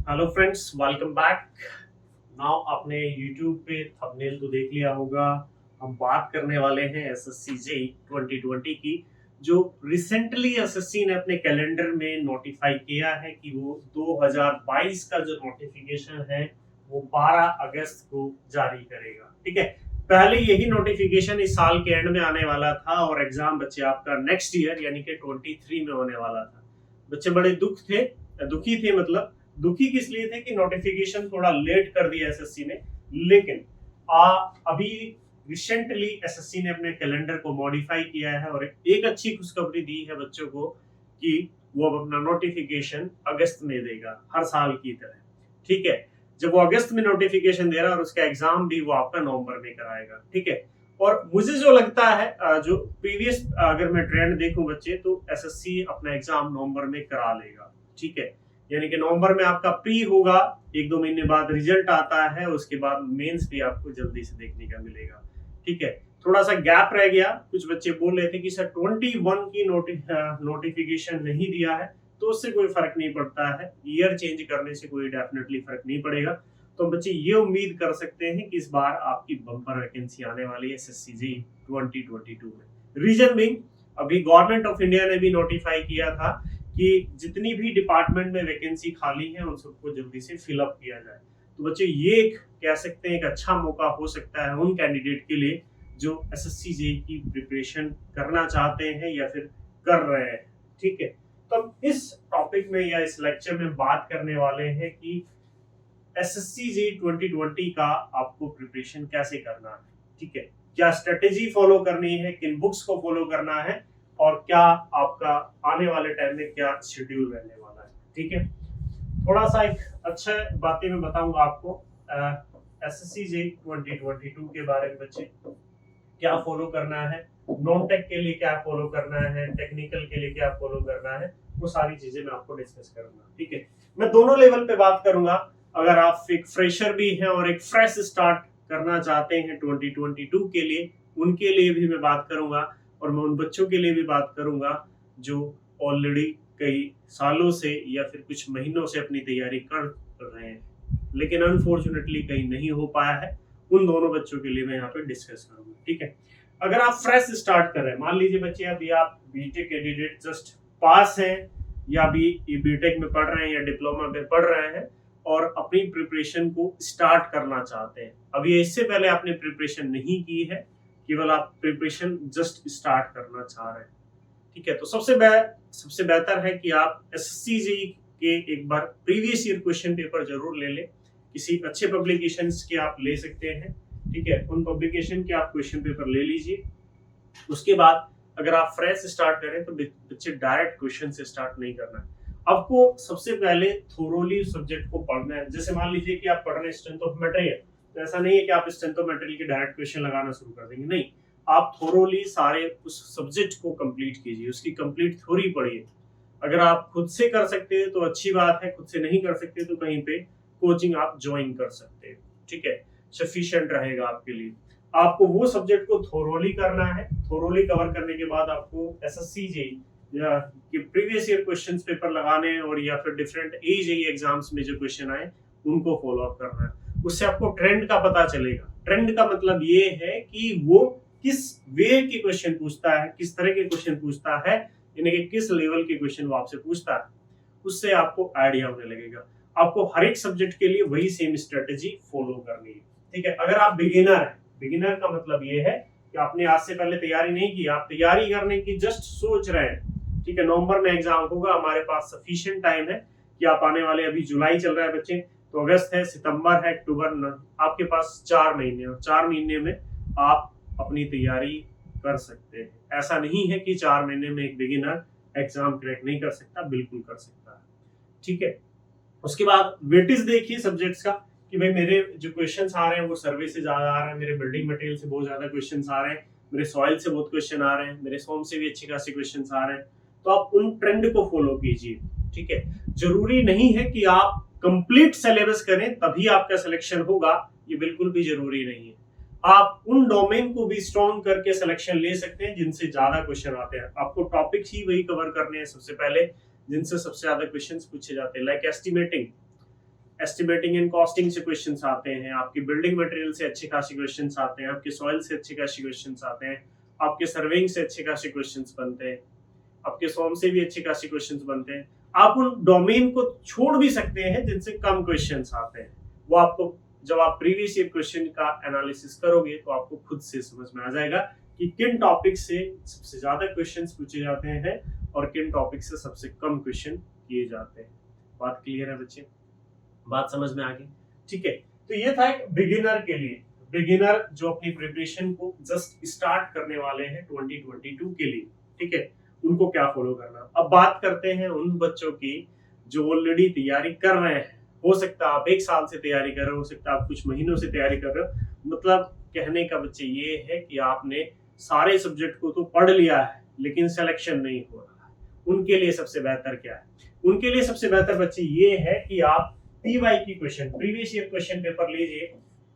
Hello friends, welcome back. Now आपने YouTube पे thumbnail तो देख लिया होगा। हम बात करने वाले हैं एसएससी जेईई 2020 की, जो रिसेंटली एसएससी ने अपने कैलेंडर में नोटिफाई किया है कि वो 2022 का जो नोटिफिकेशन है वो 12 अगस्त को जारी करेगा। ठीक है, पहले यही नोटिफिकेशन इस साल के एंड में आने वाला था और एग्जाम बच्चे आपका नेक्स्ट ईयर यानी कि 23 में होने वाला था। बच्चे बड़े दुखी थे, मतलब दुखी किस लिए थे कि नोटिफिकेशन थोड़ा लेट कर दिया एसएससी ने। लेकिन अभी रिसेंटली एसएससी ने अपने कैलेंडर को मॉडिफाई किया है और एक अच्छी खुशखबरी दी है बच्चों को कि वो अब अपना नोटिफिकेशन अगस्त में देगा, हर साल की तरह। ठीक है, जब वो अगस्त में नोटिफिकेशन दे रहा है और उसका एग्जाम भी वो आपका नवंबर में कराएगा। ठीक है, और मुझे जो लगता है जो प्रीवियस अगर मैं ट्रेंड देखूं बच्चे, तो एसएससी अपना एग्जाम नवंबर में करा लेगा। ठीक है, यानी कि नवंबर में आपका प्री होगा, एक दो महीने बाद रिजल्ट आता है, उसके बाद मेंस भी आपको जल्दी से देखने का मिलेगा। ठीक है, थोड़ा सा गैप रह गया। कुछ बच्चे बोल रहे थे कि सर 21 की नोटिफिकेशन नहीं दिया है, तो उससे कोई फर्क नहीं पड़ता है, ईयर चेंज करने से कोई डेफिनेटली फर्क नहीं पड़ेगा। तो बच्चे ये उम्मीद कर सकते हैं कि इस बार आपकी बम्पर वैकेंसी आने वाली है एसएससी जी 2022 में। रीजन बिंग, अभी गवर्नमेंट ऑफ इंडिया ने भी नोटिफाई किया था कि जितनी भी डिपार्टमेंट में वैकेंसी खाली है उन सबको जल्दी से फिलअप किया जाए। तो बच्चे ये एक कह सकते हैं एक अच्छा मौका हो सकता है उन कैंडिडेट के लिए जो एसएससी जेईई की प्रिपरेशन करना चाहते हैं या फिर कर रहे हैं। ठीक है, तो हम इस टॉपिक में या इस लेक्चर में बात करने वाले हैं कि एसएससी जेईई 2020 का आपको प्रिपरेशन कैसे करना है। ठीक है, क्या स्ट्रेटेजी फॉलो करनी है, किन बुक्स को फॉलो करना है और क्या आपका आने वाले टाइम में क्या शेड्यूल रहने वाला है। ठीक है, थोड़ा सा एक अच्छा बातें मैं बताऊंगा आपको एसएससी जेईई 2022 के बारे में। बच्चे क्या फॉलो करना है, नॉन टेक के लिए क्या फॉलो करना है, टेक्निकल के लिए क्या फॉलो करना है, वो सारी चीजें मैं आपको डिस्कस करूंगा। ठीक है, मैं दोनों लेवल पे बात करूंगा। अगर आप एक फ्रेशर भी हैं और एक फ्रेश स्टार्ट करना चाहते हैं 2022 के लिए, उनके लिए भी मैं बात करूंगा और मैं उन बच्चों के लिए भी बात करूंगा जो ऑलरेडी कई सालों से या फिर कुछ महीनों से अपनी तैयारी कर रहे हैं लेकिन अनफॉर्चुनेटली कहीं नहीं हो पाया है। उन दोनों बच्चों के लिए मैं यहाँ पे डिस्कस करूंगा। ठीक है, अगर आप फ्रेश स्टार्ट कर रहे हैं, मान लीजिए बच्चे अभी आप बीटेक कैंडिडेट जस्ट पास हैं या अभी बीटेक में पढ़ रहे हैं या डिप्लोमा में पढ़ रहे हैं और अपनी प्रिपरेशन को स्टार्ट करना चाहते हैं, अभी इससे पहले आपने प्रिपरेशन नहीं की है, केवल आप प्रिपरेशन जस्ट स्टार्ट करना चाह रहे हैं। ठीक है, तो सबसे बेहतर है कि आप एसएससी जेईई के एक बार प्रीवियस ईयर क्वेश्चन पेपर जरूर ले लें। किसी अच्छे पब्लिकेशंस के आप ले सकते हैं। ठीक है, उन पब्लिकेशन के आप क्वेश्चन पेपर ले लीजिए। उसके बाद अगर आप फ्रेश स्टार्ट करें तो बच्चे डायरेक्ट क्वेश्चन से स्टार्ट नहीं करना है। आपको सबसे पहले थोरोली सब्जेक्ट को पढ़ना है। जैसे मान लीजिए कि आप पढ़ रहे हैं स्ट्रेंथ ऑफ मटेरियल, तो ऐसा नहीं है कि आप स्ट्रेंथ ऑफ मटेरियल के डायरेक्ट क्वेश्चन लगाना शुरू कर देंगे, नहीं। आप थोरोली सारे उस सब्जेक्ट को कंप्लीट कीजिए, उसकी कंप्लीट थ्योरी पढ़िए। अगर आप खुद से कर सकते हैं तो अच्छी बात है, खुद से नहीं कर सकते तो कहीं पे कोचिंग आप ज्वाइन कर सकते हैं। ठीक है, सफिशिएंट रहेगा आपके लिए। आपको वो सब्जेक्ट को थोरोली करना है। थोरोली कवर करने के बाद आपको एसएससी जेईई या कि प्रीवियस ईयर क्वेश्चंस पेपर लगाने और या फिर डिफरेंट जेईई एग्जाम्स में जो क्वेश्चन आए उनको फॉलो अप करना है। उससे आपको ट्रेंड का पता चलेगा। ट्रेंड का मतलब ये है कि वो किस वे के क्वेश्चन पूछता है, किस तरह के क्वेश्चन पूछता है, यानी कि किस लेवल के क्वेश्चन वो आपसे पूछता है, उससे आपको आइडिया होने लगेगा। आपको हर एक सब्जेक्ट के लिए वही सेम स्ट्रेटेजी फॉलो करनी है। ठीक है, अगर आप बिगिनर हैं, बिगिनर का मतलब ये है कि आपने आज से पहले तैयारी नहीं की, आप तैयारी करने की जस्ट सोच रहे हैं। ठीक है, नवंबर में एग्जाम होगा, हमारे पास सफिशिएंट टाइम है कि आप आने वाले, अभी जुलाई चल रहा है बच्चे, तो अगस्त है, सितंबर है, अक्टूबर, आपके पास 4 महीने और 4 महीने में आप अपनी तैयारी कर सकते हैं। ऐसा नहीं है कि 4 महीने में एक बिगिनर एग्जाम क्रैक नहीं कर सकता, बिल्कुल कर सकता है। ठीक है, उसके बाद वेटेज देखिए सब्जेक्ट्स का कि भाई मेरे जो क्वेश्चंस आ रहे हैं वो सर्वे से ज्यादा आ रहे हैं, मेरे बिल्डिंग मटेरियल से बहुत ज्यादा क्वेश्चंस आ रहे हैं, मेरे सॉइल से बहुत क्वेश्चन आ रहे हैं, मेरे सोम से भी अच्छे खासे क्वेश्चंस आ रहे हैं। तो आप उन ट्रेंड को फॉलो कीजिए। ठीक है, जरूरी नहीं है कि आप कंप्लीट सिलेबस करें तभी आपका सिलेक्शन होगा, ये बिल्कुल भी जरूरी नहीं है। आप उन डोमेन को भी स्ट्रॉन्ग करके सिलेक्शन ले सकते हैं जिनसे ज्यादा क्वेश्चन आते हैं। आपको टॉपिक ही वही कवर करने हैं सबसे पहले जिनसे सबसे ज्यादा क्वेश्चंस पूछे जाते हैं, like estimating. Estimating and costing से क्वेश्चंस आते हैं, आपके बिल्डिंग मटेरियल से अच्छे खासे क्वेश्चंस आते हैं, आपके सॉइल से अच्छे खासे क्वेश्चंस आते हैं, आपके सर्वेइंग से अच्छे खासे क्वेश्चंस बनते हैं, आपके सॉम से भी अच्छे खासे क्वेश्चंस बनते हैं। आप उन डोमेन को छोड़ भी सकते हैं जिनसे कम क्वेश्चंस आते हैं। वो आपको जब आप प्रीवियस ईयर क्वेश्चन का एनालिसिस करोगे तो आपको खुद से समझ में आ जाएगा कि किन टॉपिक से सबसे ज्यादा क्वेश्चंस पूछे जाते हैं और किन टॉपिक से सबसे कम क्वेश्चन किए जाते हैं। बात क्लियर है बच्चे? बात समझ में आ गई? ठीक है, तो ये था एक बिगिनर के लिए, बिगिनर जो अपनी प्रिपरेशन को जस्ट स्टार्ट करने वाले हैं 2022 के लिए। ठीक है, उनको क्या फॉलो करना। अब बात करते हैं उन बच्चों की जो ऑलरेडी तैयारी कर रहे हैं। हो सकता है आप 1 साल से तैयारी कर रहे हो सकता है आप कुछ महीनों से तैयारी कर रहे हो। मतलब कहने का बच्चे ये है कि आपने सारे सब्जेक्ट को तो पढ़ लिया है लेकिन सिलेक्शन नहीं हो रहा है। उनके लिए सबसे बेहतर क्या है? उनके लिए सबसे बेहतर बच्चे ये है कि आप पीवाई की question, previous year question paper लीजिए।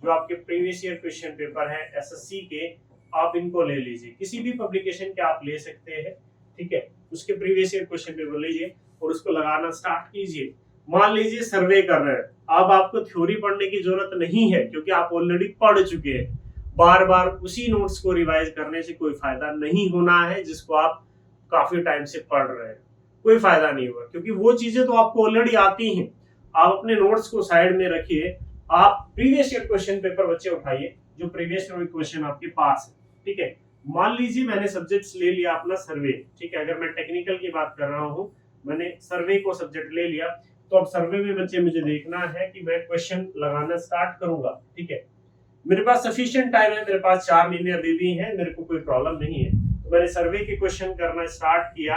जो आपके प्रीवियस ईयर क्वेश्चन पेपर है एसएससी के, आप इनको ले लीजिए। किसी भी पब्लिकेशन के आप ले सकते हैं। ठीक है, उसके प्रीवियस ईयर क्वेश्चन पेपर लीजिए और उसको लगाना स्टार्ट कीजिए। मान लीजिए सर्वे कर रहे हैं, अब आपको थ्योरी पढ़ने की जरूरत नहीं है क्योंकि आप ऑलरेडी पढ़ चुके हैं। बार बार उसी नोट्स को रिवाइज करने से कोई फायदा नहीं होना है जिसको आप काफी टाइम से पढ़ रहे हैं। कोई फायदा नहीं होगा क्योंकि वो चीजें तो आपको ऑलरेडी आती हैं। आप अपने नोट्स को साइड में रखिए, आप प्रीवियस ईयर क्वेश्चन पेपर बच्चे उठाइए जो प्रीवियस ईयर क्वेश्चन आपके पास है। ठीक है, मान लीजिए मैंने सब्जेक्ट्स ले लिया अपना सर्वे। ठीक है, अगर मैं टेक्निकल की बात कर रहा हूँ, मैंने सर्वे को सब्जेक्ट ले लिया, तो अब सर्वे में बच्चे मुझे देखना है कि मैं क्वेश्चन लगाना स्टार्ट करूंगा। ठीक है, मेरे पास सफिशिएंट टाइम है, मेरे पास 4 महीने अभी भी है, मेरे को कोई प्रॉब्लम नहीं है। तो मैंने सर्वे के क्वेश्चन करना स्टार्ट किया,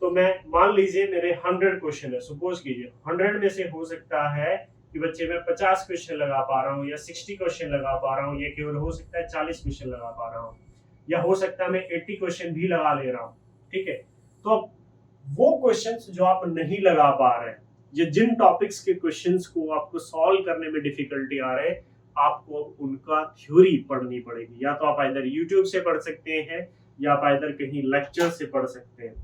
तो मैं मान लीजिए मेरे 100 क्वेश्चन है, सपोज कीजिए 100 में से हो सकता है कि बच्चे मैं 50 क्वेश्चन लगा पा रहा हूँ या 60 क्वेश्चन लगा पा रहा हूँ, या केवल हो सकता है 40 क्वेश्चन लगा पा रहा हूँ, या हो सकता है मैं 80 क्वेश्चन भी लगा ले रहा हूँ। ठीक है, तो अब वो क्वेश्चंस जो आप नहीं लगा पा रहे हैं, ये जिन टॉपिक्स के क्वेश्चंस को आपको सॉल्व करने में डिफिकल्टी आ रहे हैं, आपको उनका थ्योरी पढ़नी पड़ेगी। या तो आप इधर यूट्यूब से पढ़ सकते हैं या आप इधर कहीं लेक्चर से पढ़ सकते हैं।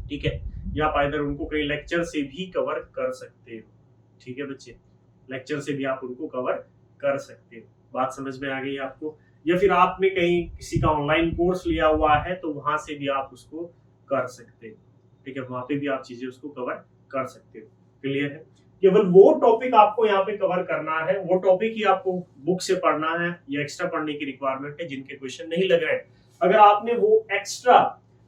ठीक है, या आप इधर उनको कहीं लेक्चर से भी कवर कर सकते हो। ठीक है बच्चे, लेक्चर से भी आप उनको कवर कर सकते हो। बात समझ में आ गई आपको? या फिर आपने कहीं किसी का ऑनलाइन कोर्स लिया हुआ है तो वहां से भी आप उसको कर सकते हो। ठीक है, वहां पे भी आप चीजें उसको कवर कर सकते हो। क्लियर है? केवल वो टॉपिक आपको यहाँ पे कवर करना है, वो टॉपिक ही आपको बुक से पढ़ना है या एक्स्ट्रा पढ़ने की रिक्वायरमेंट है जिनके क्वेश्चन नहीं लग रहे हैं। अगर आपने वो एक्स्ट्रा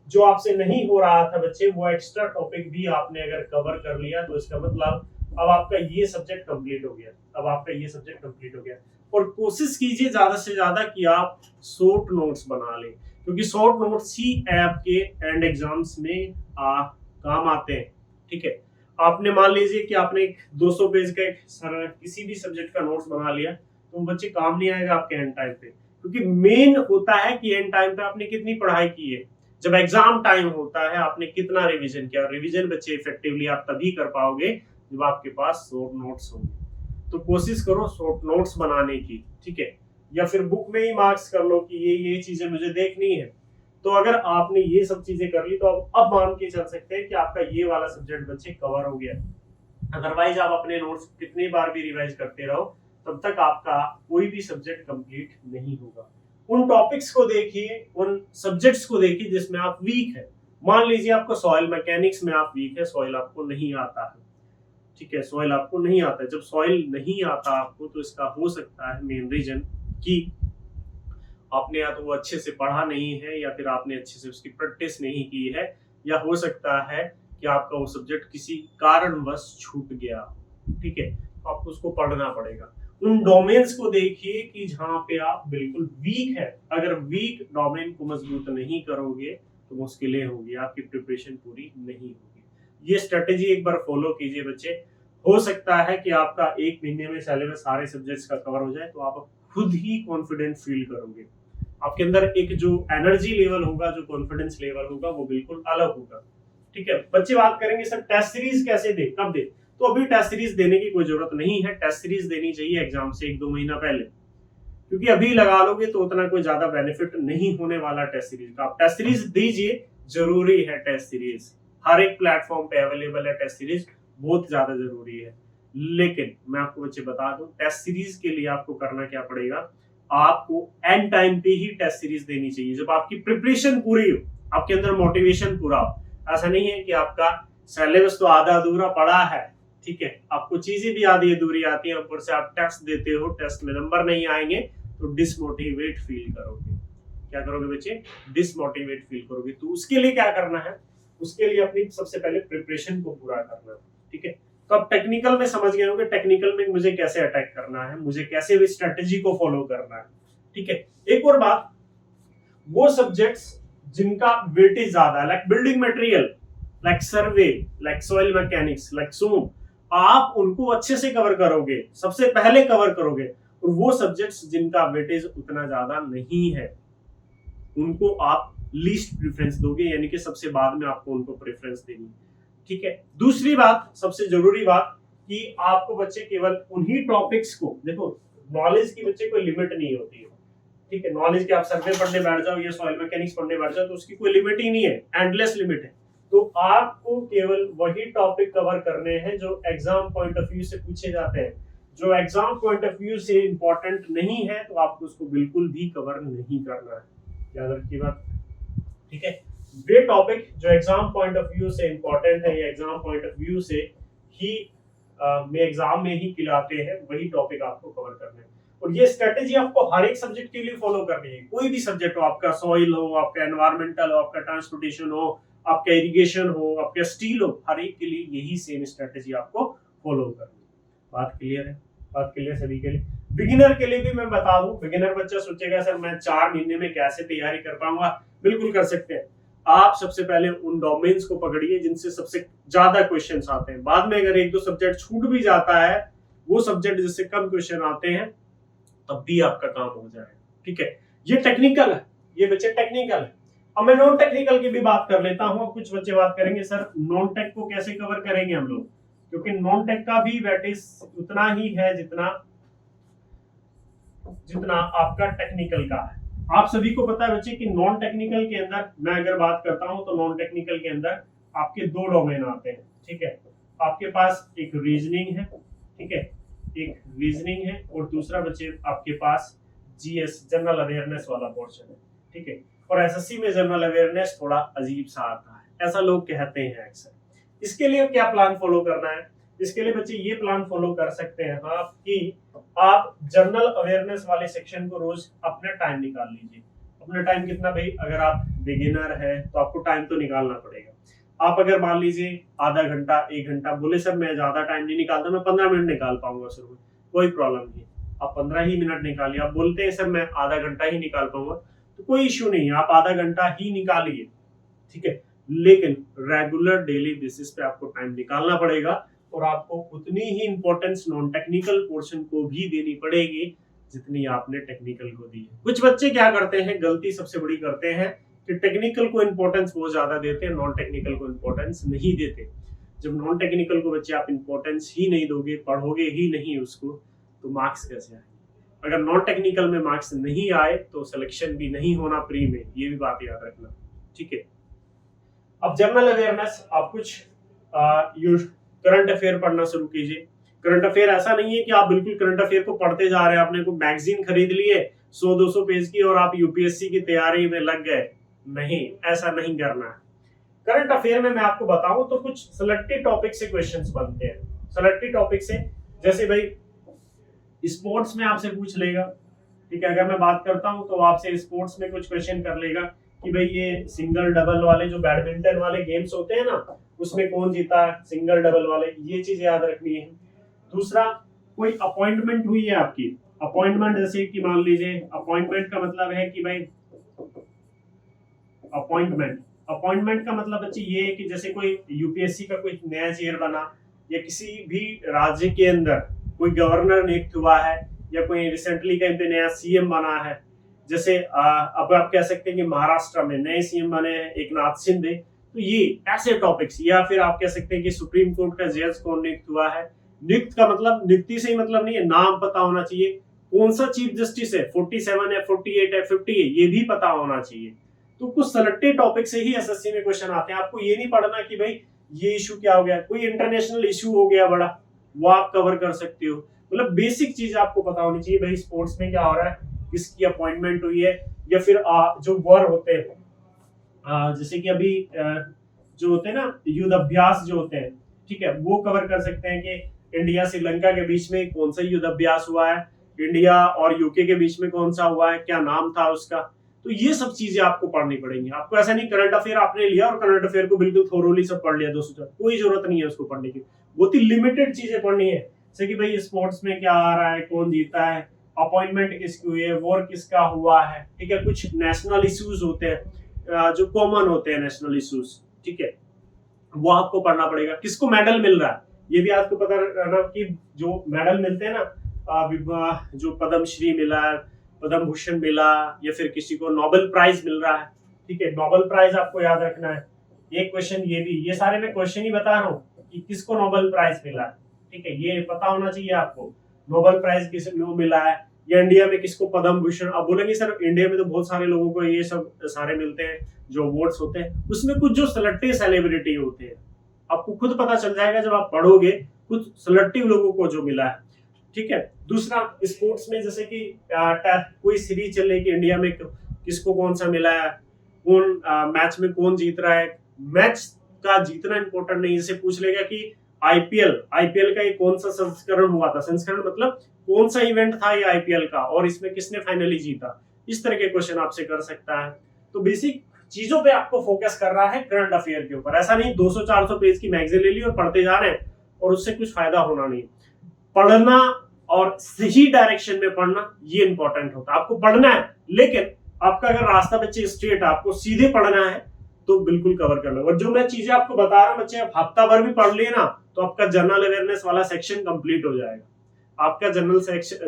जो आपसे नहीं हो रहा था बच्चे, वो एक्स्ट्रा टॉपिक भी आपने अगर कवर कर लिया तो इसका मतलब अब आपका ये सब्जेक्ट कंप्लीट हो गया। अब आपका ये सब्जेक्ट कंप्लीट हो गया। और कोशिश कीजिए ज्यादा से ज्यादा कि आप शॉर्ट नोट्स बना लें, क्योंकि शॉर्ट नोट्स ही आपके एंड एग्जाम्स में काम आते हैं। ठीक है, आपने मान लीजिए कि आपने 200 पेज का एक किसी भी सब्जेक्ट का नोट्स बना लिया, तो बच्चे काम नहीं आएगा आपके एंड टाइम पे, क्योंकि मेन होता है कि एंड टाइम पे आपने कितनी पढ़ाई की है। जब एग्जाम टाइम होता है आपने कितना रिवीजन किया। रिवीजन बच्चे इफेक्टिवली आप तभी कर पाओगे जब आपके पास शॉर्ट नोट्स होंगे। तो कोशिश करो शॉर्ट नोट्स बनाने की। ठीक है, या फिर बुक में ही मार्क्स कर लो कि ये चीजें मुझे देखनी है। तो अगर आपने ये सब चीजें कर ली तो अब मान के चल सकते हैं कि आपका ये वाला सब्जेक्ट बच्चे कवर हो गया। अदरवाइज आप अपने नोट्स कितनी बार भी रिवाइज करते रहो तब तक आपका कोई भी सब्जेक्ट कंप्लीट नहीं होगा। उन टॉपिक्स को देखिए, उन सब्जेक्ट्स को देखिए जिसमें आप वीक है। मान लीजिए आपको सॉइल मैकेनिक्स में आप वीक है, सॉइल आपको नहीं आता है। ठीक है, सॉइल आपको नहीं आता है। जब सॉइल नहीं आता आपको तो इसका हो सकता है मेन रीजन कि आपने या तो वो अच्छे से पढ़ा नहीं है या फिर आपने अच्छे से उसकी प्रैक्टिस नहीं की है, या हो सकता है कि आपका वो सब्जेक्ट किसी कारणवश छूट गया। ठीक है, तो आपको उसको पढ़ना पड़ेगा। उन डोमेन्स को देखिए कि जहां पे आप बिल्कुल वीक है। अगर वीक डोमेन को मजबूत नहीं करोगे तो मुश्किलें होगी, आपकी प्रिपरेशन पूरी नहीं होगी। ये स्ट्रेटेजी एक बार फॉलो कीजिए बच्चे। हो सकता है कि आपका 1 महीने में सिलेबस सारे सब्जेक्ट्स का कवर हो जाए, तो आप खुद ही कॉन्फिडेंट फील करोगे। आपके अंदर एक जो एनर्जी लेवल होगा, जो कॉन्फिडेंस लेवल होगा, वो बिल्कुल अलग होगा। ठीक है, बच्चे बात करेंगे सर टेस्ट सीरीज कैसे दे, कब दे? तो अभी टेस्ट सीरीज देने की कोई जरूरत नहीं है। टेस्ट सीरीज देनी चाहिए एग्जाम से 1-2 महीना पहले, क्योंकि अभी लगा लोगे तो उतना कोई ज्यादा बेनिफिट नहीं होने वाला टेस्ट सीरीज का। आप टेस्ट सीरीज दीजिए, जरूरी है टेस्ट सीरीज। हर एक प्लेटफॉर्म पे अवेलेबल है टेस्ट सीरीज, बहुत ज्यादा जरूरी है। लेकिन मैं आपको बच्चे बता दूं, टेस्ट सीरीज के लिए आपको करना क्या पड़ेगा, आपको एंड टाइम पे ही टेस्ट सीरीज देनी चाहिए जब आपकी प्रिपरेशन पूरी हो, आपके अंदर मोटिवेशन पूरा हो। ऐसा नहीं है कि आपका सिलेबस तो आधा अधूरा पड़ा है, ठीक है, आपको चीजें भी आधी अधूरी आती है, ऊपर से आप टेस्ट देते हो, टेस्ट में नंबर नहीं आएंगे तो डिसमोटिवेट फील करोगे। क्या करोगे बच्चे, डिसमोटिवेट फील करोगे। तो उसके लिए क्या करना है, उसके लिए अपनी सबसे पहले प्रिपरेशन को पूरा करना है, ठीक है। तो अब टेक्निकल में समझ गए होंगे, टेक्निकल में मुझे कैसे अटैक करना है, मुझे कैसे भी स्ट्रेटेजी को फॉलो करना है, ठीक है। एक और बात, वो सब्जेक्ट्स जिनका वेटेज ज्यादा है, लाइक बिल्डिंग मटेरियल, लाइक सर्वे, लाइक सॉइल मैकेनिक्स, लाइक सूम, आप उनको अच्छे से कवर करोगे, सबसे पहले कवर करोगे। और वो सब्जेक्ट्स जिनका वेटेज उतना ज्यादा नहीं है उनको आप लीस्ट प्रेफरेंस दोगे, यानी कि सबसे बाद में आपको उनको प्रेफरेंस देनी, ठीक है। दूसरी बात, सबसे जरूरी बात, कि आपको बच्चे केवल उन्हीं टॉपिक्स को देखो, नॉलेज की बच्चे कोई लिमिट नहीं होती है, ठीक है। नॉलेज के आप सर्वे पढ़ने बैठ जाओ या सॉइल मैकेनिक्स पढ़ने बैठ जाओ तो उसकी कोई लिमिट ही नहीं है, एंडलेस लिमिट है। तो आपको केवल वही टॉपिक कवर करने हैं जो एग्जाम पॉइंट ऑफ व्यू से पूछे जाते हैं। जो एग्जाम पॉइंट ऑफ व्यू से इंपॉर्टेंट नहीं है तो आपको उसको बिल्कुल भी कवर नहीं करना है, याद रखिए बात, ठीक है। वे टॉपिक जो एग्जाम पॉइंट ऑफ व्यू से इंपॉर्टेंट है या एग्जाम पॉइंट ऑफ व्यू से ही में एग्जाम में ही खिलाते हैं, वही टॉपिक आपको कवर करना है। और ये स्ट्रेटेजी आपको हर एक सब्जेक्ट के लिए फॉलो करनी है। कोई भी सब्जेक्ट हो, आपका सॉइल हो, आपका एनवायरमेंटल हो, आपका ट्रांसपोर्टेशन हो, आपका इरिगेशन हो, आपका स्टील हो, हर एक के लिए यही सेम स्ट्रेटेजी आपको फॉलो करनी है। बात क्लियर है? बात क्लियर सभी के लिए? बिगिनर के लिए भी मैं बता दूं, बिगिनर बच्चा सोचेगा सर मैं 4 महीने में कैसे तैयारी कर पाऊंगा, बिल्कुल कर सकते हैं। आप सबसे पहले उन डोमेन्स को पकड़िए जिनसे सबसे ज्यादा क्वेश्चंस आते हैं। बाद में अगर एक दो सब्जेक्ट छूट भी जाता है, वो सब्जेक्ट जिससे कम क्वेश्चन आते हैं, तब भी आपका काम हो जाएगा, ठीक है। ये टेक्निकल है, ये बच्चे टेक्निकल है। अब मैं नॉन टेक्निकल की भी बात कर लेता हूँ। कुछ बच्चे बात करेंगे सर नॉन टेक को कैसे कवर करेंगे हम लोग, क्योंकि नॉन टेक का भी वेटेज उतना ही है जितना आपका टेक्निकल का है। आप सभी को पता है बच्चे कि नॉन टेक्निकल के अंदर मैं अगर बात करता हूं तो नॉन टेक्निकल के अंदर आपके 2 डोमेन आते हैं, ठीक है। आपके पास एक रीजनिंग है, ठीक है, एक रीजनिंग है, और दूसरा बच्चे आपके पास जीएस जनरल अवेयरनेस वाला पोर्शन है, ठीक है। और एसएससी में जनरल अवेयरनेस थोड़ा अजीब सा आता है, ऐसा लोग कहते हैं अक्सर। इसके लिए क्या प्लान फॉलो करना है? इसके लिए बच्चे ये प्लान फॉलो कर सकते हैं आप कि आप जनरल अवेयरनेस वाले सेक्शन को रोज अपना टाइम निकाल लीजिए। अपना टाइम कितना भाई, अगर आप बिगिनर है तो आपको टाइम तो निकालना पड़ेगा। आप अगर मान लीजिए आधा घंटा 1 घंटा बोले सर मैं ज्यादा टाइम नहीं निकालता, मैं 15 मिनट निकाल पाऊंगा शुरू में, कोई प्रॉब्लम नहीं, आप 15 ही मिनट निकालिए। आप बोलते हैं सर मैं आधा घंटा ही निकाल पाऊंगा, तो कोई इश्यू नहीं है, आप आधा घंटा ही निकालिए, ठीक है। लेकिन रेगुलर डेली बेसिस पे आपको टाइम निकालना पड़ेगा और आपको उतनी ही इंपॉर्टेंस नॉन टेक्निकल पोर्शन को भी देनी पड़ेगी जितनी आपने टेक्निकल को दी है। कुछ बच्चे क्या करते हैं, गलती सबसे बड़ी करते हैं कि टेक्निकल को इंपॉर्टेंस बहुत ज्यादा देते हैं, नॉन टेक्निकल को इंपॉर्टेंस नहीं देते। जब नॉन टेक्निकल को बच्चे आप इंपॉर्टेंस ही नहीं दोगे, पढ़ोगे ही नहीं उसको, तो मार्क्स कैसे आएंगे? अगर नॉन टेक्निकल में मार्क्स नहीं आए तो सिलेक्शन भी नहीं होना प्री में, ये भी बात याद रखना, ठीक है। अब जनरल अवेयरनेस, आप कुछ करंट अफेयर पढ़ना शुरू कीजिए। करंट अफेयर ऐसा नहीं है कि आप बिल्कुल करंट अफेयर को पढ़ते जा रहे हैं, आपने कोई मैगजीन खरीद ली है 100-200 पेज की और आप यूपीएससी की तैयारी में लग गए, नहीं, ऐसा नहीं करना है। करंट अफेयर में मैं आपको बताऊं तो कुछ सिलेक्टेड टॉपिक से क्वेश्चंस बनते हैं, सिलेक्टेड टॉपिक से, जैसे भाई स्पोर्ट्स में आपसे पूछ लेगा, ठीक है। अगर मैं बात करता हूं तो आपसे स्पोर्ट्स में कुछ क्वेश्चन कर लेगा कि भाई ये सिंगल डबल वाले जो बैडमिंटन वाले गेम्स होते हैं ना, उसमें कौन जीता है, सिंगल डबल वाले, ये चीज याद रखनी है। दूसरा, कोई अपॉइंटमेंट हुई है आपकी, अपॉइंटमेंट जैसे कि मान लीजिए, अपॉइंटमेंट का मतलब है कि भाई अपॉइंटमेंट का मतलब बच्चे ये है कि जैसे कोई यूपीएससी का कोई नया चेयर बना या किसी भी राज्य के अंदर कोई गवर्नर नियुक्त हुआ है या कोई रिसेंटली कहीं पे नया सीएम बना है, जैसे अब आप कह सकते हैं कि महाराष्ट्र में नए सीएम बने हैं एकनाथ शिंदे, तो ये ऐसे टॉपिक्स, या फिर आप कह सकते हैं कि सुप्रीम कोर्ट का जज कौन नियुक्त हुआ है। नियुक्त का मतलब नियुक्ति से ही मतलब नहीं है, नाम पता होना चाहिए, कौन सा चीफ जस्टिस है, 47 है, 48 है, 50 है, ये भी पता होना चाहिए। तो कुछ सेलेक्टेड टॉपिक से ही एसएससी में क्वेश्चन आते हैं। आपको ये नहीं पढ़ना कि भाई ये इशू क्या हो गया, कोई इंटरनेशनल इशू हो गया बड़ा, वो आप कवर कर सकते हो। मतलब बेसिक चीज आपको पता होनी चाहिए भाई स्पोर्ट्स में क्या हो रहा है, किसकी अपॉइंटमेंट हुई है, या फिर जो वर होते हैं, जैसे कि अभी जो होते हैं ना युद्ध अभ्यास जो होते हैं, ठीक है, वो कवर कर सकते हैं कि इंडिया श्रीलंका के बीच में कौन सा युद्ध अभ्यास हुआ है, इंडिया और यूके के बीच में कौन सा हुआ है, क्या नाम था उसका। तो ये सब चीजें आपको पढ़नी पड़ेंगी। आपको ऐसा नहीं करंट अफेयर आपने लिया और करंट अफेयर को बिल्कुल थोरोली सब पढ़ लिया 200, कोई जरूरत नहीं है उसको पढ़ने की। बहुत ही लिमिटेड चीजें पढ़नी है, जैसे कि भाई स्पोर्ट्स में क्या आ रहा है, कौन जीता है, अपॉइंटमेंट किसकी हुई है, वॉर किसका हुआ है, ठीक है, कुछ नेशनल इश्यूज होते हैं जो कॉमन होते हैं नेशनल इश्यूज, ठीक है, वो आपको पढ़ना पड़ेगा। किसको मेडल मिल रहा है ये भी आपको पता रहना कि जो मेडल मिलते हैं ना, जो पद्म श्री मिला है, पद्म भूषण मिला, या फिर किसी को नोबेल प्राइज मिल रहा है, ठीक है, नोबेल प्राइज आपको याद रखना है। एक क्वेश्चन ये भी, ये सारे मैं क्वेश्चन ही बता रहा हूँ कि किसको नोबेल प्राइज मिला है, ठीक है, ये पता होना चाहिए आपको। नोबेल प्राइज किसको मिला है, या इंडिया में किसको पद्म भूषण। अब बोलेंगे सर इंडिया में तो बहुत सारे लोगों को ये सब सारे मिलते हैं जो अवार्ड्स होते हैं, उसमें कुछ जो सेलेक्टिव सेलिब्रिटी होते हैं, आपको खुद पता चल जाएगा जब आप पढ़ोगे, कुछ सेलेक्टिव लोगों को जो मिला है, ठीक है। दूसरा स्पोर्ट्स में जैसे कि कोई सीरीज चल रही है कि इंडिया में किसको कौन सा मिला है, कौन मैच में कौन जीत रहा है। मैच का जीतना इंपॉर्टेंट नहीं, जैसे पूछ लेगा कि आईपीएल का ये कौन सा संस्करण हुआ था, संस्करण मतलब कौन सा इवेंट था ये आईपीएल का, और इसमें किसने फाइनली जीता, इस तरह के क्वेश्चन आपसे कर सकता है। तो बेसिक चीजों पे आपको फोकस कर रहा है करंट अफेयर के ऊपर। ऐसा नहीं 200-400 पेज की मैगजीन ले ली और पढ़ते जा रहे हैं और उससे कुछ फायदा होना नहीं। पढ़ना और सही डायरेक्शन में पढ़ना ये इंपॉर्टेंट होता है। आपको पढ़ना है, लेकिन आपका अगर रास्ता बच्चे स्ट्रेट है, आपको सीधे पढ़ना है तो बिल्कुल कवर कर लो। और जो मैं चीजें आपको बता रहा हूँ बच्चे, आप हफ्ता भर भी पढ़ लिए ना तो आपका जनरल अवेयरनेस वाला सेक्शन कंप्लीट हो जाएगा। आपका जनरल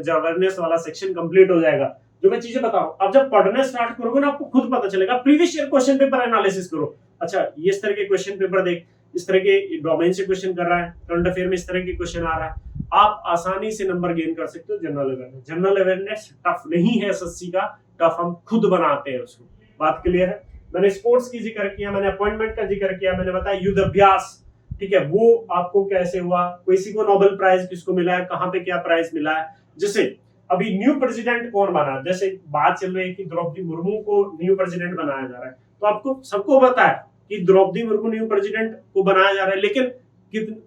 अवेयरनेस वाला सेक्शन कंप्लीट हो जाएगा जो मैं चीजें बताऊं। अब जब पढ़ने स्टार्ट करोगे ना आपको खुद पता चलेगा। Previous year question paper analysis करो, अच्छा ये इस तरह के क्वेश्चन पेपर देख, इस तरह के डोमेन से क्वेश्चन कर रहा है, करंट अफेयर में इस तरह के क्वेश्चन आ रहा है, आप आसानी से नंबर गेन कर सकते हो। General awareness, general awareness tough नहीं है एसएससी का, टफ हम खुद बनाते हैं उसको। बात क्लियर है। मैंने स्पोर्ट्स की जिक्र किया, मैंने अपॉइंटमेंट का जिक्र किया, मैंने बताया युद्ध अभ्यास, ठीक है, वो आपको कैसे हुआ, किसी को नोबेल प्राइज किसको मिला है, कहाँ पे क्या प्राइज मिला है। जैसे अभी न्यू प्रेसिडेंट कौन बना, जैसे बात चल रही है कि द्रौपदी मुर्मू को न्यू प्रेसिडेंट बनाया जा रहा है, तो आपको सबको पता है कि द्रौपदी मुर्मू न्यू प्रेसिडेंट को बनाया जा रहा है, लेकिन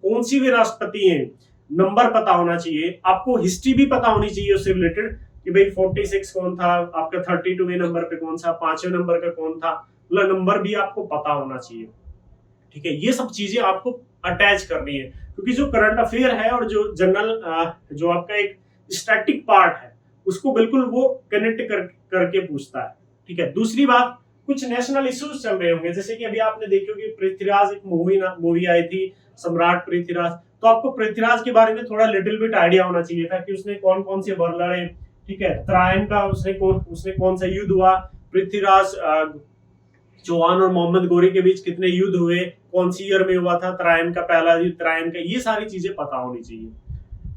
कौन सी भी राष्ट्रपति है नंबर पता होना चाहिए आपको, हिस्ट्री भी पता होनी चाहिए उससे रिलेटेड कि भाई 46 कौन था, आपका 32वें नंबर पे कौन सा, 5वें नंबर का कौन था, मतलब नंबर भी आपको पता होना चाहिए, ठीक है। ये सब चीजें आपको अटैच करनी है, क्योंकि जो करंट अफेयर है और जो जनरल जो आपका एक स्टैटिक पार्ट है उसको बिल्कुल वो कनेक्ट करके पूछता है, ठीक है। दूसरी बात, कुछ नेशनल इश्यूज चल रहे होंगे, जैसे कि अभी आपने देखी होगी पृथ्वीराज, एक मूवी आई थी सम्राट पृथ्वीराज, तो आपको पृथ्वीराज के बारे में थोड़ा लिटिल बिट आइडिया होना चाहिए था कि उसने कौन कौन से वर लड़े, ठीक है, त्रायन का उसने कौन सा युद्ध हुआ, पृथ्वीराज चौहान और मोहम्मद गोरी के बीच कितने युद्ध हुए, कौन सी ईयर में हुआ था त्रायन का पहला युद्ध, त्रायन का, ये सारी चीजें पता होनी चाहिए।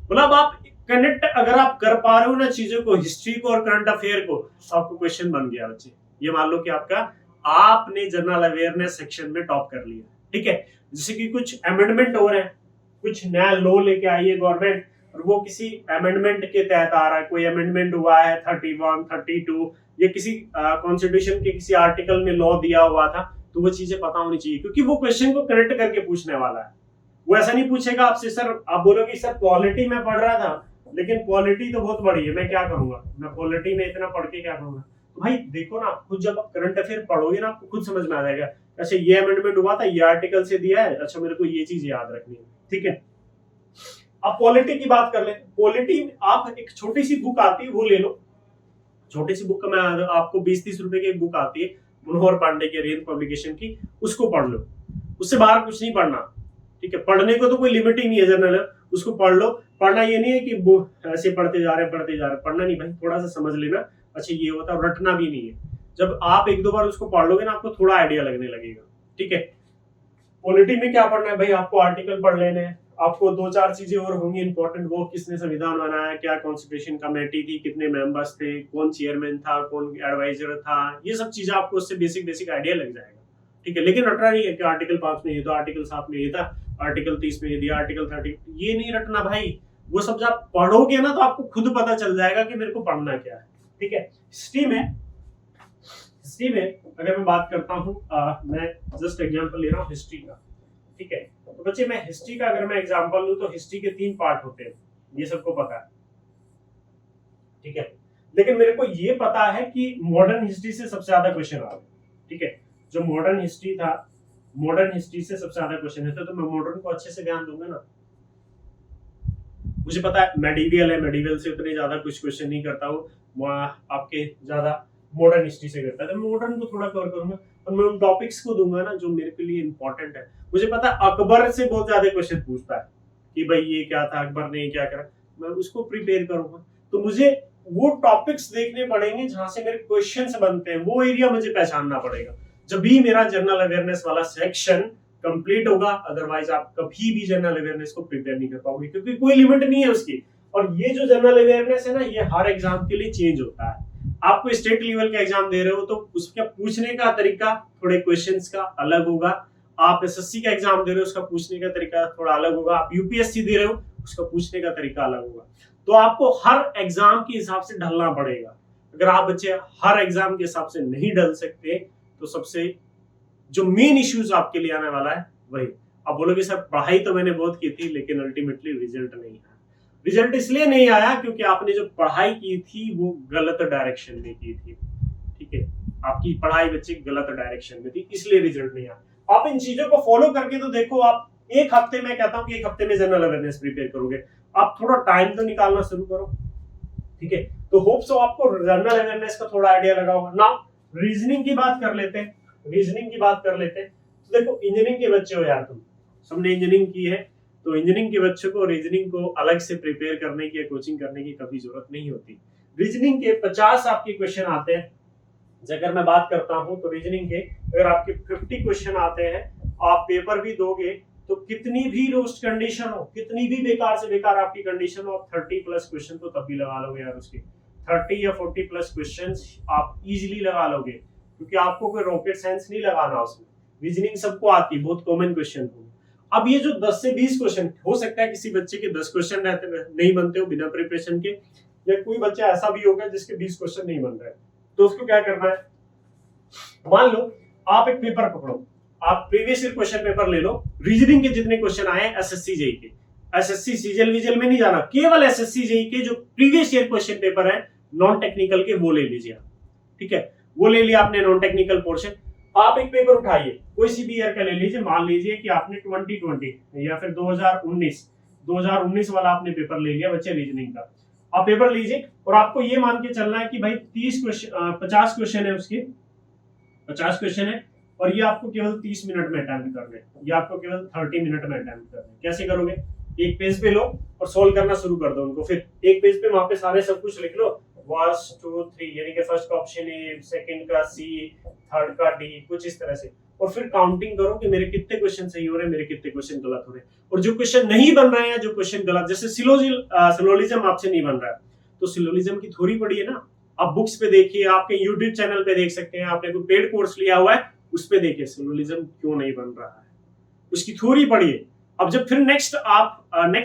मतलब आप कनेक्ट अगर आप कर पा रहे हो ना चीजों को, हिस्ट्री को और करंट अफेयर को, तो आपको क्वेश्चन बन गया बच्चे। ये मान लो कि आपने जनरल अवेयरनेस सेक्शन में टॉप कर लिया, ठीक है। जैसे कि कुछ अमेंडमेंट हो रहे हैं, कुछ नया लॉ लेके आई है गवर्नमेंट और वो किसी अमेंडमेंट के तहत आ रहा है, कोई अमेंडमेंट हुआ है 31, 32, ये किसी कॉन्स्टिट्यूशन के किसी आर्टिकल में लॉ दिया हुआ था, तो वो चीजें पता होनी चाहिए, क्योंकि वो क्वेश्चन को कनेक्ट करके पूछने वाला है। वो ऐसा नहीं पूछेगा आपसे सर, आप बोलोगे सर पॉलिटी में पढ़ रहा था लेकिन पॉलिटी तो बहुत बड़ी है, मैं क्या करूंगा, मैं पॉलिटी में इतना पढ़ के क्या करूंगा। तो भाई देखो ना, खुद जब आप करंट अफेयर पढ़ोगे ना आपको खुद समझ में आ जाएगा, अच्छा ये अमेंडमेंट हुआ था, ये आर्टिकल से दिया है, अच्छा मेरे को ये चीज याद रखनी है, ठीक है। अब पॉलिटी की बात कर ले। पॉलिटी आप एक छोटी सी बुक आती है वो ले लो, छोटी सी बुक का मैं आपको 20-30 रुपए की एक बुक आती है मनोहर पांडे की अरिहंत पब्लिकेशन की, उसको पढ़ लो, उससे बाहर कुछ नहीं पढ़ना, ठीक है। पढ़ने को तो कोई लिमिट ही नहीं है जनरल, उसको पढ़ लो। पढ़ना ये नहीं है कि वो ऐसे पढ़ते जा रहे पढ़ना नहीं भाई, थोड़ा सा समझ लेना, अच्छा ये होता है, रटना भी नहीं है। जब आप 1-2 बार उसको पढ़ लोगे ना आपको थोड़ा आइडिया लगने लगेगा, ठीक है। पॉलिटी में क्या पढ़ना है भाई, आपको आर्टिकल पढ़ लेने हैं, आपको 2-4 चीजें और होंगी इंपॉर्टेंट, वो किसने संविधान बनाया, क्या कॉन्स्टिट्यूशन कमेटी थी, कितने मेंबर्स थे, कौन चेयरमैन था, कौन एडवाइजर था, ये सब चीजें आपको उससे बेसिक आइडिया लग जाएगा, ठीक है। लेकिन रटना नहीं है कि आर्टिकल 5 में ये था, आर्टिकल 7 में ये था, आर्टिकल 30 में ये दिया, आर्टिकल 30, ये नहीं रटना भाई। वो सब जब आप पढ़ोगे ना तो आपको खुद पता चल जाएगा कि मेरे को पढ़ना क्या है। ठीक है, हिस्ट्री में अगर मैं बात करता हूँ, मैं जस्ट एग्जांपल ले रहा हूँ हिस्ट्री का। ठीक है, तो बच्चे मैं हिस्ट्री का अगर मैं एग्जांपल लूं तो हिस्ट्री के 3 पार्ट होते हैं, ये सबको पता है। ठीक है, लेकिन मेरे को ये पता है कि मॉडर्न हिस्ट्री से सबसे ज्यादा क्वेश्चन आ रहे हैं। ठीक है, जो मॉडर्न हिस्ट्री था, मॉडर्न हिस्ट्री से सबसे ज्यादा क्वेश्चन है, तो मैं मॉडर्न को अच्छे से ध्यान दूंगा ना। मुझे पता है मेडिवल है, मेडिवल से उतने ज्यादा कुछ क्वेश्चन नहीं करता हूँ, आपके ज्यादा मॉडर्न हिस्ट्री से करता है, तो मॉडर्न को थोड़ा कवर करूंगा और मैं उन टॉपिक्स को दूंगा ना जो मेरे के लिए इंपॉर्टेंट है। मुझे पता है अकबर से बहुत ज्यादा क्वेश्चन पूछता है कि भाई ये क्या था, अकबर ने क्या करा, मैं उसको प्रिपेयर करूंगा। तो मुझे वो टॉपिक्स देखने पड़ेंगे जहां से मेरे क्वेश्चंस बनते हैं, वो एरिया मुझे पहचानना पड़ेगा, जब भी मेरा जनरल अवेयरनेस वाला सेक्शन कंप्लीट होगा। अदरवाइज आप कभी भी जनरल अवेयरनेस को प्रिपेयर नहीं कर पाओगे, क्योंकि कोई लिमिट नहीं है उसकी। और ये जो जनरल अवेयरनेस है ना, ये हर एग्जाम के लिए चेंज होता है। आपको स्टेट लेवल का एग्जाम दे रहे हो तो उसका पूछने का तरीका थोड़े क्वेश्चंस का अलग होगा। आप एसएससी का एग्जाम दे रहे हो, उसका पूछने का तरीका थोड़ा अलग होगा। आप यूपीएससी दे रहे हो, उसका पूछने का तरीका अलग होगा। तो आपको हर एग्जाम के हिसाब से ढलना पड़ेगा। अगर आप बच्चे हर एग्जाम के हिसाब से नहीं ढल सकते तो सबसे जो मेन इश्यूज आपके लिए आने वाला है वही, आप बोलोगे सर पढ़ाई तो मैंने बहुत की थी लेकिन अल्टीमेटली रिजल्ट नहीं आया। रिजल्ट इसलिए नहीं आया क्योंकि आपने जो पढ़ाई की थी वो गलत डायरेक्शन में की थी। ठीक है, आपकी पढ़ाई बच्चे गलत डायरेक्शन में थी, इसलिए रिजल्ट नहीं आया। आप इन चीजों को फॉलो करके तो देखो, आप एक हफ्ते में, कहता हूं कि एक हफ्ते में जनरल अवेयरनेस प्रिपेयर करोगे, आप थोड़ा टाइम तो निकालना शुरू करो। ठीक है, तो होप सो आपको जनरल अवेयरनेस का थोड़ा आइडिया लगा होगा ना। रीजनिंग की बात कर लेते हैं, तो देखो इंजीनियरिंग के बच्चे हो यार, तुम सबने इंजीनियरिंग की है, तो इंजीनियरिंग के बच्चों को रीजनिंग को अलग से प्रिपेयर करने की, कोचिंग करने की कभी जरूरत नहीं होती। रीजनिंग के 50 आपके क्वेश्चन आते हैं। अगर मैं बात करता हूं तो रीजनिंग के अगर आपके 50 क्वेश्चन आते हैं, आप पेपर भी दोगे तो कितनी भी रोस्ट कंडीशन हो, कितनी भी बेकार से बेकार आपकी कंडीशन हो, आप 30 प्लस क्वेश्चन तो तभी लगा लोगे यार। उसके 30 या 40 प्लस क्वेश्चन आप इजीली लगा लोगे, क्योंकि आपको कोई रॉकेट साइंस नहीं लगाना उसमें। रीजनिंग सबको आती है, बहुत कॉमन क्वेश्चन हो। अब ये जो 10 से 20 क्वेश्चन, हो सकता है किसी बच्चे के 10 क्वेश्चन रहते नहीं बनते हो बिना प्रिपरेशन के, या कोई बच्चा ऐसा भी होगा जिसके 20 क्वेश्चन नहीं बन रहे, तो उसको क्या करना है, मान लो आप एक पेपर पकड़ो, आप प्रीवियस ईयर क्वेश्चन पेपर ले लो, रीजनिंग के जितने क्वेश्चन आए एसएससी जेई के, एसएससी सीजीएल विजिएल में नहीं जाना, केवल एसएससी जेई के जो प्रीवियस ईयर क्वेश्चन पेपर है नॉन टेक्निकल के, वो ले लीजिए आप। ठीक है, वो ले लिया आपने नॉन टेक्निकल पोर्शन। आप एक पेपर उठाइए, कोई सी भी ईयर का ले लीजिए, मान लीजिए कि आपने 2020 या फिर 2019 वाला आपने पेपर ले लिया बच्चे रीजनिंग का। आप पेपर लीजिए और आपको ये मान के चलना है कि भाई 50 क्वेश्चन है, उसके 50 क्वेश्चन है और ये आपको केवल 30 मिनट में अटेम्प्ट करने, ये आपको केवल 30 मिनट में अटेम्प्ट करने। कैसे करोगे, एक पेज पे लो और सोल्व करना शुरू कर दो उनको, फिर एक पेज पे वहां पे सारे सब कुछ लिख लो, 1 2 3, यानी कि फर्स्ट का ऑप्शन ए, सेकंड का सी, थर्ड का डी, कुछ इस तरह से, और फिर काउंटिंग करो कि मेरे कितने क्वेश्चन सही हो रहे हैं, मेरे कितने क्वेश्चन गलत हो रहे हैं। और जो क्वेश्चन नहीं बन रहे हैं, जो क्वेश्चन गलत, जैसे सिलोजिज्म आपसे नहीं बन रहा है तो सिलोजिज्म की थ्योरी पढ़िए ना, आप बुक्स पे देखिए, आपके यूट्यूब चैनल पे देख सकते हैं, आपने कोई पेड कोर्स लिया हुआ है उस पे देखिए सिलोजिज्म क्यों नहीं बन रहा है, उसकी थ्योरी पढ़िए। अब जब फिर नेक्स्ट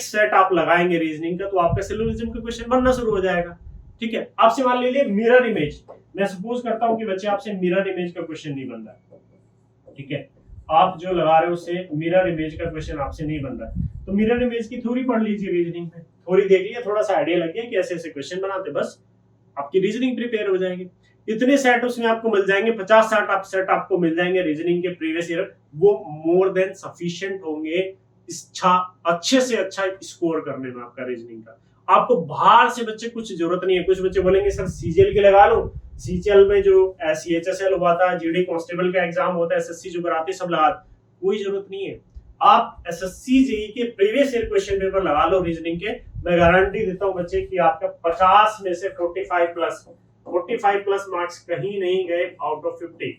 सेट आप लगाएंगे रीजनिंग का, तो आपका सिलोजिज्म का क्वेश्चन बनना शुरू हो जाएगा। ठीक है, आपसे मान लीजिए मिरर इमेज, मैं सपोज करता हूं कि बच्चे आपसे मिरर इमेज का क्वेश्चन नहीं बन रहा है। ठीक है, आप जो लगा रहे हो उससे मिरर इमेज का क्वेश्चन आपसे नहीं बन रहा है, तो मिरर इमेज की थ्योरी पढ़ लीजिए रीजनिंग में, थ्योरी देख लीजिए, थोड़ा सा आइडिया लग गया कि ऐसे ऐसे क्वेश्चन बनाते, बस आपकी रीजनिंग प्रिपेयर हो जाएगी। इतने सेट उसमें आपको मिल जाएंगे, 50 सेट आपको मिल जाएंगे रीजनिंग के प्रीवियस ईयर, वो मोर देन सफिशिएंट होंगे अच्छे से अच्छा स्कोर करने में आपका रीजनिंग का। आपको बाहर से बच्चे कुछ जरूरत नहीं है। कुछ बच्चे बोलेंगे सर सीजीएल के लगा लो, सीजीएल में जो सीएचएसएल हुआ था, जीडी कांस्टेबल का एग्जाम होता है, एसएससी जो कराते सब लगा, कोई जरूरत नहीं है। आप एसएससी जेई के प्रीवियस ईयर क्वेश्चन पेपर लगा लो रीजनिंग के, मैं गारंटी देता हूं बच्चे कि आपका 50 में से 45 प्लस मार्क्स कहीं नहीं गए आउट ऑफ 50।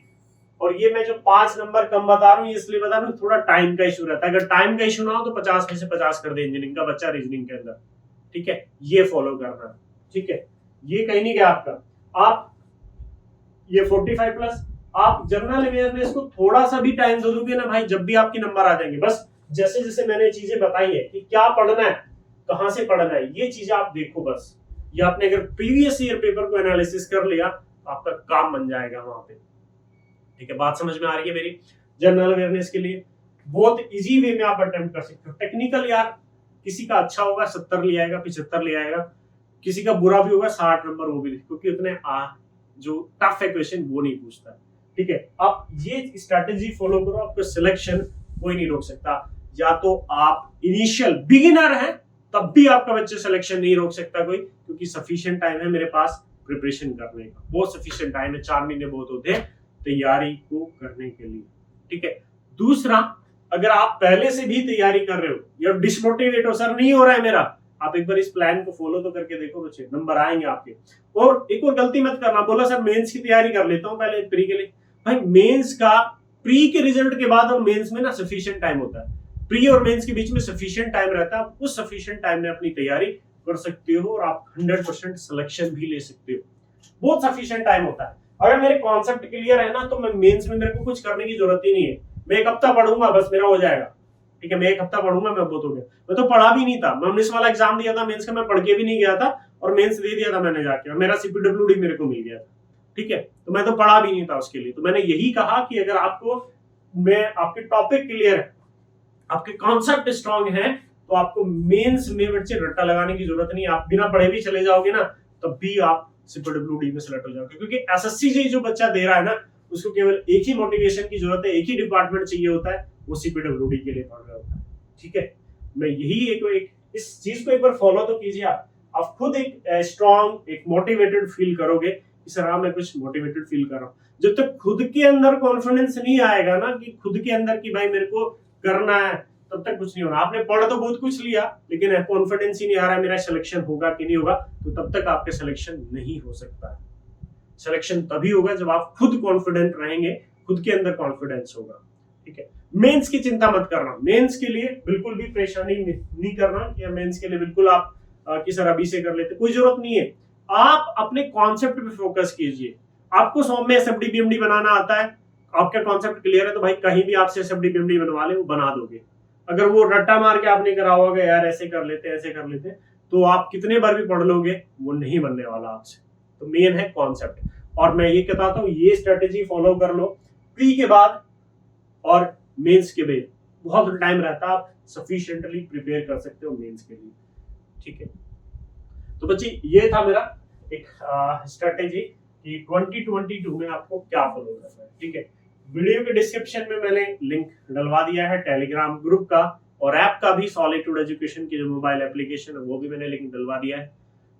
और ये मैं जो 5 नंबर कम बता रहा हूँ इसलिए बता रहा हूँ, थोड़ा टाइम का इशू रहता है। अगर टाइम का इशू ना हो तो 50 में से 50 कर दे इंजीनियरिंग का बच्चा रीजनिंग के अंदर। ठीक है, ये फॉलो करना। ठीक है, ये कहीं नहीं गया आपका। आप ये 45 प्लस, आप जनरल अवेयरनेस को थोड़ा सा भी टाइम दे दोगे ना भाई, जब भी आपके नंबर आ जाएंगे, बस जैसे जैसे मैंने चीजें बताई है कि क्या पढ़ना है, कहां से पढ़ना है, ये चीजें आप देखो बस। या आपने अगर प्रीवियस ईयर पेपर को एनालिसिस कर लिया तो आपका काम बन जाएगा वहां पे। ठीक है, बात समझ में आ रही है मेरी? जनरल अवेयरनेस के लिए बहुत इजी वे में आप अटेम्प्ट कर सकते हो। टेक्निकल यार किसी का अच्छा होगा 70 ले आएगा, 75 ले आएगा, किसी का बुरा भी होगा 60 नंबर वो भी, क्योंकि उतने जो टफ है क्वेश्चन वो नहीं पूछता। ठीक है, आप ये स्ट्रेटेजी फॉलो करो, आपका सिलेक्शन कोई नहीं रोक सकता। या तो आप इनिशियल बिगिनर हैं तब भी आपका बच्चे सिलेक्शन नहीं रोक सकता कोई, क्योंकि सफिशिएंट टाइम है मेरे पास प्रिपरेशन करने का, बहुत सफिशिएंट टाइम है, 4 महीने बहुत होते हैं तैयारी को करने के लिए। ठीक है, दूसरा अगर आप पहले से भी तैयारी कर रहे हो या डिसमोटिवेट हो, सर नहीं हो रहा है मेरा, आप एक बार इस प्लान को फॉलो तो करके देखो बच्चे, नंबर आएंगे आपके। और एक और गलती मत करना, बोला सर मेंस की तैयारी कर लेता हूं पहले प्री के लिए। भाई मेंस का प्री के रिजल्ट के बाद और मेंस में ना सफिशिएंट टाइम होता है, प्री और मेंस के बीच में सफिशिएंट टाइम रहता है। उस सफिशिएंट टाइम में अपनी तैयारी कर सकते हो और आप 100% सिलेक्शन भी ले सकते हो, बहुत सफिशिएंट टाइम होता है। अगर मेरे कॉन्सेप्ट क्लियर है ना तो मैं मेंस में मेरे को कुछ करने की जरूरत ही नहीं है, मैं 1 हफ्ता पढ़ूंगा बस मेरा हो जाएगा। ठीक है, मैं 1 हफ्ता पढ़ूंगा मैं बहुत हो गया। मैं तो पढ़ा भी नहीं था, मैं 19 वाला एग्जाम दिया था मेंस का, मैं पढ़ के भी नहीं गया था और मेंस दे दिया था मैंने जाके, और मेरा सीपीडब्ल्यूडी मेरे को मिल गया था। ठीक है, तो मैं तो पढ़ा भी नहीं था उसके लिए। तो मैंने यही कहा कि अगर आपको मैं आपके टॉपिक क्लियर है, आपके कॉन्सेप्ट स्ट्रांग है, तो आपको मेंस में बच्चे रट्टा लगाने की जरूरत नहीं। आप बिना पढ़े भी चले जाओगे ना तब भी आप सीपीडब्ल्यूडी में सिलेक्ट हो जाओगे, क्योंकि एसएससी जो बच्चा दे रहा है ना उसको केवल एक ही मोटिवेशन की जरूरत है, एक ही डिपार्टमेंट चाहिए होता है, वो सीपीडब्ल्यूडी के लिए पढ़ रहा होता है। ठीक है, मैं यही एक इस चीज को एक बार फॉलो तो कीजिए आप खुद एक स्ट्रांग एक मोटिवेटेड फील करोगे कि सर हाँ मैं कुछ मोटिवेटेड फील कर रहा हूँ। जब तक खुद के अंदर कॉन्फिडेंस नहीं आएगा ना कि खुद के अंदर कि भाई मेरे को करना है, तब तक कुछ नहीं होना। आपने पढ़ तो बहुत कुछ लिया लेकिन कॉन्फिडेंस ही नहीं आ रहा है मेरा सिलेक्शन होगा कि नहीं होगा, तो तब तक आपके सिलेक्शन नहीं हो सकता। सिलेक्शन तभी होगा जब आप खुद कॉन्फिडेंट रहेंगे, खुद के अंदर कॉन्फिडेंस होगा। ठीक है, मेंस की चिंता मत करना, मेंस के लिए बिल्कुल भी परेशानी नहीं करना कि मेंस के लिए बिल्कुल आप कि सर अभी से कर लेते, कोई जरूरत नहीं है। आप अपने कॉन्सेप्ट पे फोकस कीजिए। आपको 100 में एसएफडी बीएमडी बनाना आता है, आपका कॉन्सेप्ट क्लियर है, तो भाई कहीं भी आपसे एसएफडी बीएमडी बनवा ले वो बना दोगे। अगर वो रट्टा मार के आपने करा होगा यार ऐसे कर लेते ऐसे कर लेते, तो आप कितने बार भी पढ़ लोगे वो नहीं बनने वाला आपसे। तो मेन है कॉन्सेप्ट। और मैं ये कहता हूँ ये स्ट्रेटेजी फॉलो कर लो प्री के बाद और मेंस के बाद, बहुत टाइम रहता है, आप सफिशिएंटली प्रिपेयर कर सकते हो मेंस के लिए। ठीक है, तो बच्चे ये था मेरा एक स्ट्रेटेजी कि 2022 में आपको क्या फॉलो करना है। ठीक है, वीडियो के डिस्क्रिप्शन में मैंने लिंक डलवा दिया है टेलीग्राम ग्रुप का, और ऐप का भी, सॉलिट्यूड एजुकेशन की जो मोबाइल एप्लीकेशन है वो भी मैंने लिंक डलवा दिया है।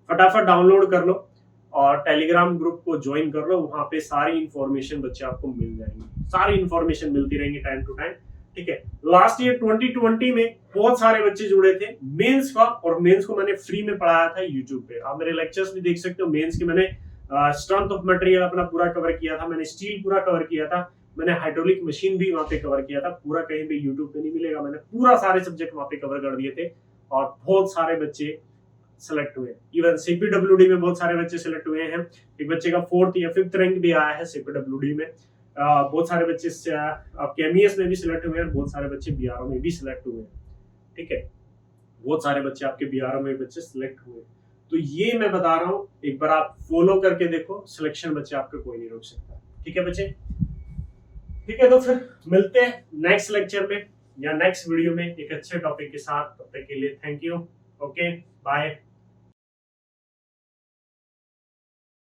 फटाफट डाउनलोड कर लो और टेलीग्राम ग्रुप को ज्वाइन कर लो, वहां पे सारी इंफॉर्मेशन बच्चे आपको मिल जाएंगी, सारी इंफॉर्मेशन मिलती रहेंगी टाइम टू टाइम। ठीक है, लास्ट ईयर 2020 में बहुत सारे बच्चे जुड़े थे मेंस का, और मेंस को मैंने फ्री में पढ़ाया था यूट्यूब पे, आप मेरे लेक्चर्स भी देख सकते हो। मेंस के मैंने स्ट्रेंथ ऑफ मटेरियल अपना पूरा कवर किया था, मैंने स्टील पूरा कवर किया था, मैंने हाइड्रोलिक मशीन भी वहां पे कवर किया था पूरा, कहीं भी यूट्यूब पे नहीं मिलेगा, मैंने पूरा सारे सब्जेक्ट वहां पे कवर कर दिए थे और बहुत सारे बच्चे सेलेक्ट हुए। इवन सीपीडब्ल्यूडी में बहुत सारे बच्चे सेलेक्ट हुए हैं, एक बच्चे का 4th या 5th रैंक भी आया है सीपीडब्ल्यूडी में। बहुत सारे बच्चे केमीएस में भी सिलेक्ट हुए हैं, बहुत सारे बच्चे बीआरओ में भी सिलेक्ट हुए हैं। ठीक है, बहुत सारे बच्चे आपके बीआरओ में बच्चे सिलेक्ट हुए। तो ये मैं बता रहा हूँ, एक बार आप फॉलो करके देखो, सिलेक्शन बच्चे आपका कोई नहीं रोक सकता। ठीक है बच्चे, ठीक है, तो फिर मिलते हैं नेक्स्ट लेक्चर में या नेक्स्ट वीडियो में एक अच्छे टॉपिक के साथ। तब तक के लिए थैंक यू, ओके बाय।